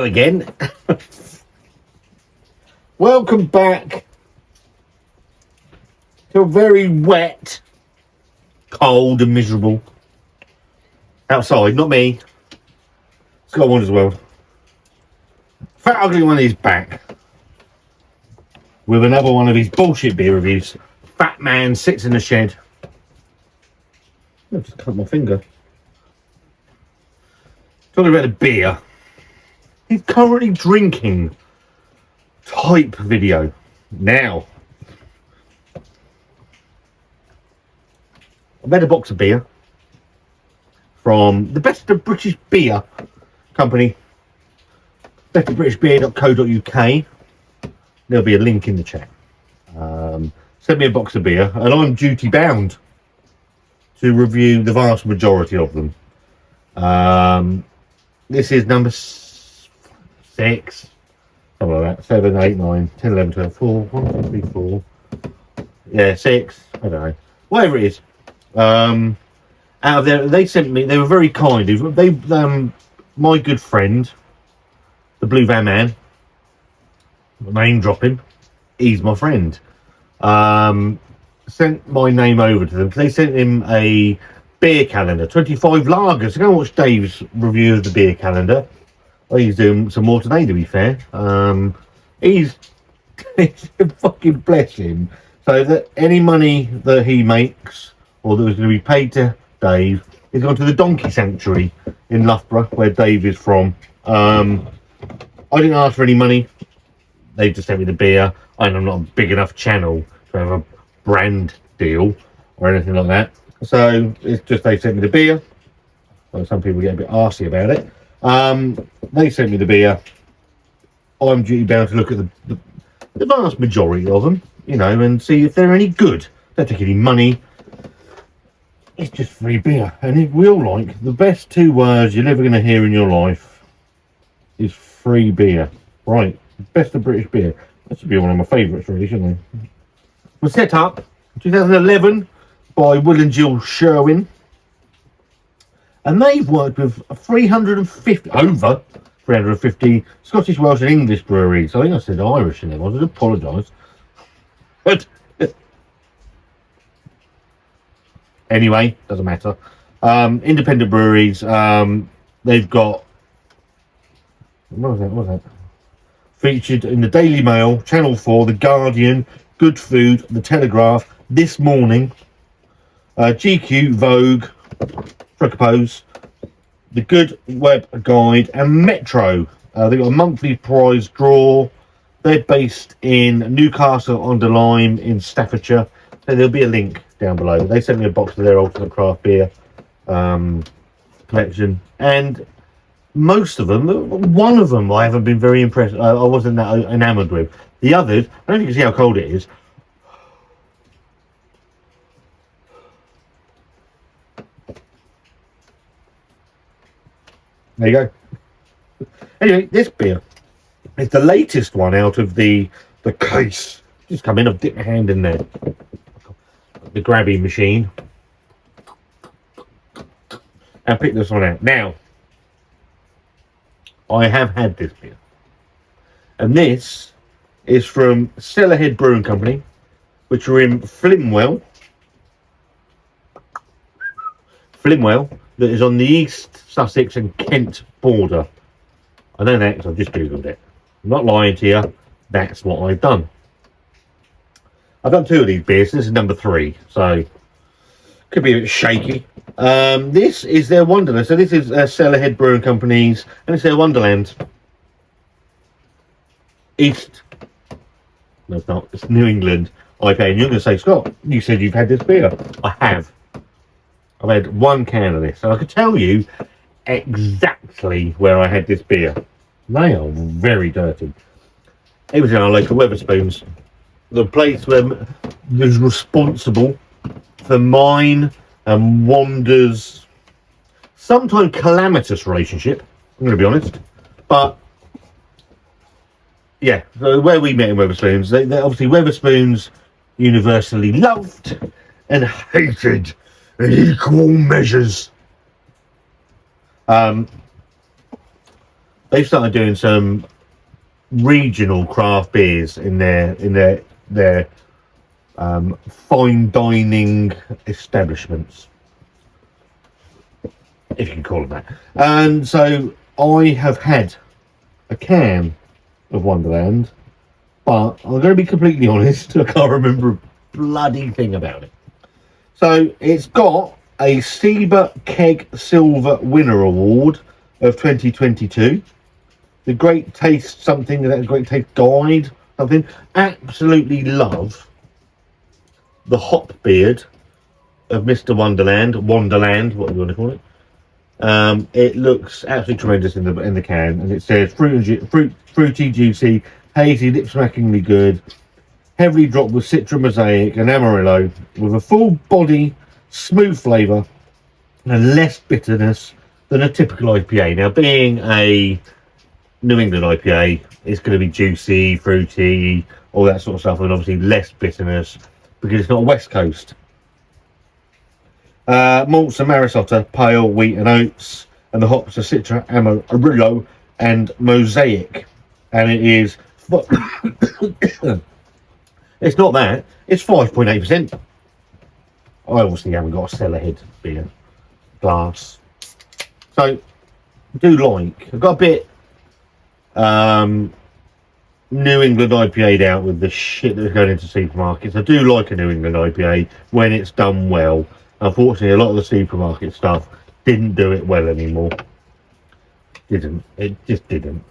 again. Welcome back to a very wet, cold and miserable outside. Not me. Scott and Wanda's World. Fat Ugly One is back with another one of his bullshit beer reviews. Fat Man Sits in the Shed. I just cut my finger. Talking about a beer. He's currently drinking type video. Now, I've had a box of beer from the Best of British Beer company, bestofbritishbeer.co.uk. There'll be a link in the chat. Send me a box of beer, and I'm duty bound to review the vast majority of them. This is number 6, something like that. 7, 8, 9, 10, 11, 12, 4, 1, 2, 3, 4. Yeah, 6. I don't know. Whatever it is. Out of there, they sent me. They were very kind. They, my good friend, the Blue Van Man, name dropping. He's my friend. Sent my name over to them. They sent him a beer calendar, 25 lagers. So go and watch Dave's review of the beer calendar. Oh, he's doing some more today, to be fair. He's fucking bless him. So that any money that he makes or that was going to be paid to Dave is gone to the Donkey Sanctuary in Loughborough, where Dave is from. I didn't ask for any money. They just sent me the beer. I'm not a big enough channel to have a brand deal or anything like that. So it's just they sent me the beer. Well, some people get a bit arsey about it. They sent me the beer. I'm duty bound to look at the vast majority of them, you know, and see if they're any good. Don't take any money. It's just free beer. And if we all like, the best 2 words you're never going to hear in your life is free beer. Right. Best of British Beer. That should be one of my favourites, really, shouldn't it? Was set up in 2011 by Will and Jill Sherwin. And they've worked with over 350 Scottish, Welsh and English breweries. I think I said Irish in there. I should apologise. But anyway, doesn't matter. Independent breweries. They've got... What was that? Featured in the Daily Mail, Channel 4, The Guardian, Good Food, The Telegraph, This Morning, GQ, Vogue, Fricapose, The Good Web Guide, and Metro. They've got a monthly prize draw. They're based in Newcastle-under-Lyme in Staffordshire. So there'll be a link down below. They sent me a box of their ultimate craft beer collection, and most of them, one of them I haven't been very impressed. I wasn't that enamoured with. The others, I don't think you can see how cold it is. There you go. Anyway, this beer is the latest one out of the case. Just come in, I've dipped my hand in there. The grabby machine. And pick this one out. Now, I have had this beer. And this is from Cellarhead Brewing Company, which are in Flimwell. Flimwell, that is on the East Sussex and Kent border. I know that because I've just Googled it. I'm not lying to you. That's what I've done. I've done 2 of these beers. This is number 3, so could be a bit shaky. This is their Wonderland. So this is Cellarhead Brewing Company's, and it's their Wonderland. East. No, it's not. It's New England IPA. And you're going to say, Scott, you said you've had this beer. I have. I've had 1 can of this, and I could tell you exactly where I had this beer. They are very dirty. It was in our local Weatherspoons, the place where was responsible for mine and Wanda's sometimes calamitous relationship. I'm going to be honest, but yeah, so where we met in Weatherspoons, they obviously Weatherspoons universally loved and hated in equal measures. They they've started doing some regional craft beers in their fine dining establishments, if you can call them that. And so I have had a can of Wonderland, but I'm going to be completely honest, I can't remember a bloody thing about it. So it's got a Seba Keg Silver Winner Award of 2022. The Great Taste something, that Great Taste Guide something. Absolutely love the hop beard of Mr. Wonderland, what do you want to call it? It looks absolutely tremendous in the can, and it says fruity, juicy, hazy, lip-smackingly good, heavily dropped with Citra Mosaic and Amarillo, with a full body, smooth flavour, and less bitterness than a typical IPA. Now, being a New England IPA, it's going to be juicy, fruity, all that sort of stuff, and obviously less bitterness because it's not a West Coast. Malts are Marisota, pale, wheat and oats, and the hops are Citra, Amarillo and Mosaic. And it is it's not that, it's 5.8%. I obviously haven't got a Cellarhead beer glass, so do like, I've got a bit New England IPA'd out with the shit that's going into supermarkets. I do like a New England IPA when it's done well. Unfortunately, a lot of the supermarket stuff didn't do it well anymore. It just didn't.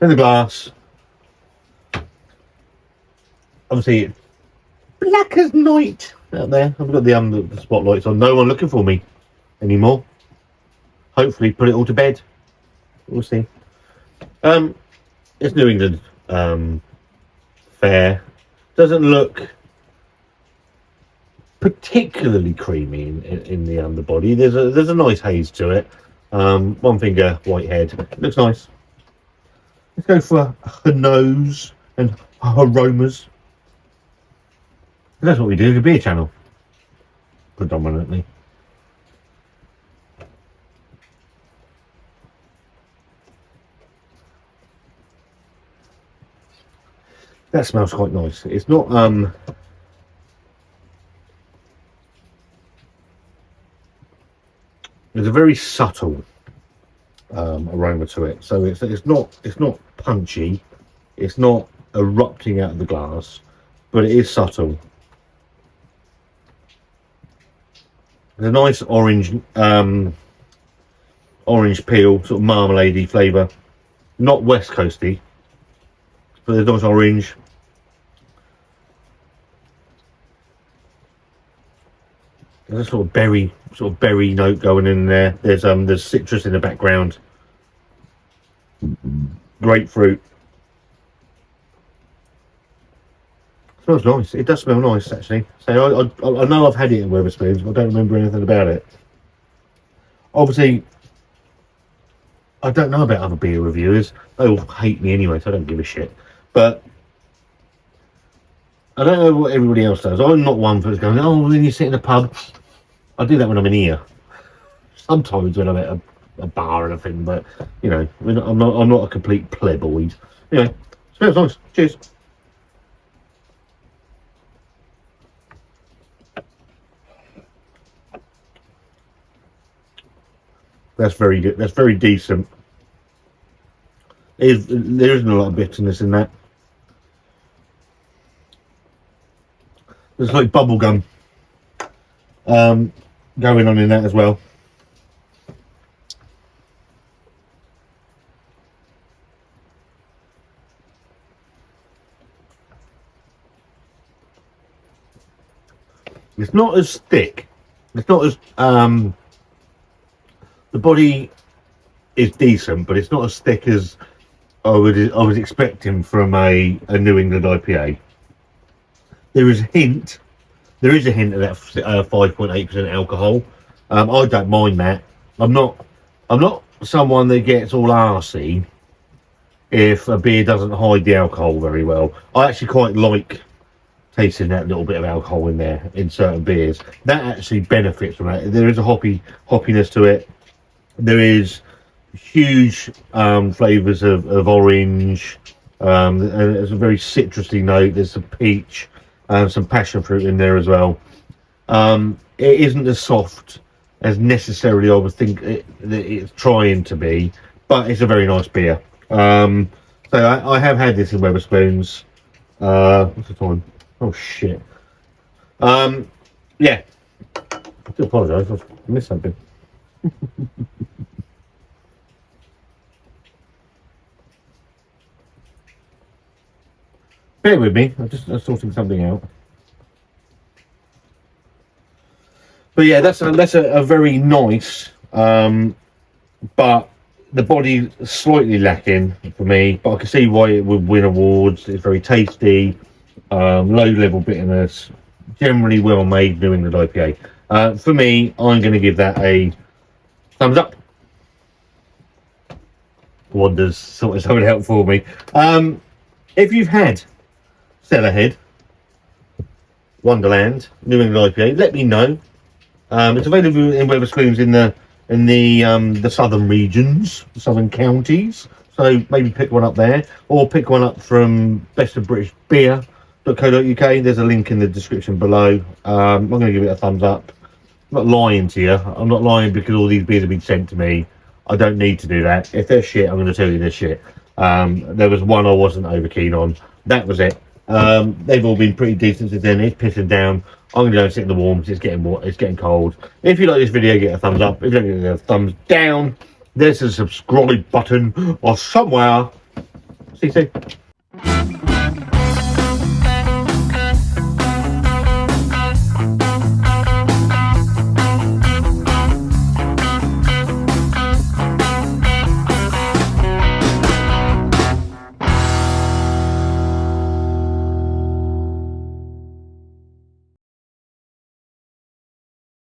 In the glass, obviously it's black as night out there. I've got the spotlights on. No one looking for me anymore. Hopefully put it all to bed. We'll see. It's New England fare. Doesn't look particularly creamy in the underbody. There's a nice haze to it. One finger white head. It looks nice. Let's go for her nose and aromas. That's what we do, the beer channel, predominantly. That smells quite nice. It's not there's a very subtle aroma to it, so it's not punchy, it's not erupting out of the glass, but it is subtle. There's a nice orange peel, sort of marmalade-y flavour, not West Coasty, but there's nice orange. There's a sort of berry note going in there. There's citrus in the background. Grapefruit. Smells nice. It does smell nice, actually. So I know I've had it at Weatherspoons, but I don't remember anything about it. Obviously, I don't know about other beer reviewers. They all hate me anyway, so I don't give a shit. But I don't know what everybody else does. I'm not one for going, oh, when you sit in a pub. I do that when I'm in here. Sometimes when I'm at a bar and everything, but you know, I'm not a complete pleboid. Anyway, smells nice. Cheers. That's very good. That's very decent. There isn't a lot of bitterness in that. There's like bubble gum going on in that as well. It's not as thick. It's not as the body is decent, but it's not as thick as I was expecting from a New England IPA. There is a hint of that 5.8% alcohol. I don't mind that. I'm not someone that gets all arsey if a beer doesn't hide the alcohol very well. I actually quite like tasting that little bit of alcohol in there in certain beers. That actually benefits from that. There is a hoppiness to it. There is huge flavours of orange. And there's a very citrusy note. There's some peach and some passion fruit in there as well. It isn't as soft as necessarily I would think that it's trying to be, but it's a very nice beer. So I have had this in Weatherspoons. What's the time? Oh shit. Yeah. I do apologise. I've missed something. Bear with me. I'm sorting something out. But yeah, that's a very nice, but the body slightly lacking for me. But I can see why it would win awards. It's very tasty, low level bitterness, generally well made New England IPA. For me, I'm going to give that a thumbs up. Wanda's sorted something out for me. If you've had Cellarhead, Wonderland, New England IPA, let me know. It's available in Weatherspoons in the southern regions, southern counties. So maybe pick one up there, or pick one up from bestofbritishbeer.co.uk. There's a link in the description below. I'm going to give it a thumbs up. I'm not lying to you. I'm not lying because all these beers have been sent to me. I don't need to do that. If they're shit, I'm going to tell you they're shit. There was one I wasn't over keen on. That was it. They've all been pretty decent since then. It's pissing down. I'm going to go and sit in the warm. It's getting cold. If you like this video, get a thumbs up. If you don't, get a thumbs down. There's a subscribe button or somewhere. See you soon.